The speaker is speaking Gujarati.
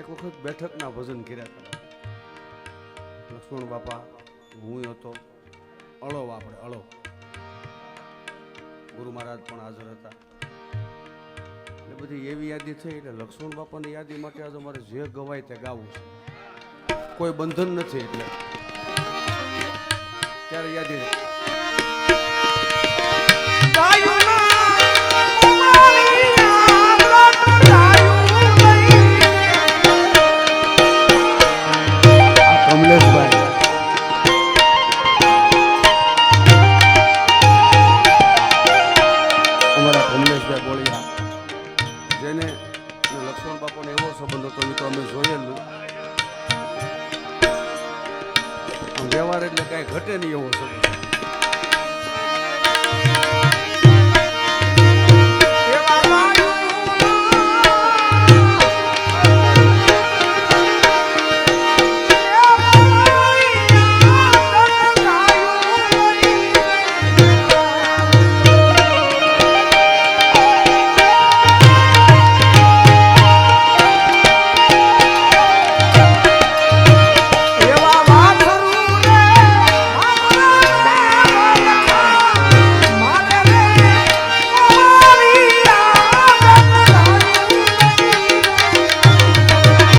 એક વખત બેઠકના ભજન કર્યા હતા. લક્ષ્મણ બાપા, હું હતો, અળો આપણે અળો, ગુરુ મહારાજ પણ હાજર હતા. એટલે બધી એવી યાદી થઈ. એટલે લક્ષ્મણ બાપાની યાદી માટે આજે અમારે જે ગવાય તે ગાવું છે. કોઈ બંધન નથી. એટલે ત્યારે યાદી કમલેશભાઈ, અમારા કમલેશભાઈ બોલિયા, જેને લક્ષ્મણ બાપાનો એવો સંબંધ હતો, એ તો અમે જોયેલું. વ્યવહાર એટલે કાંઈ ઘટે નહીં એવો સંબંધ.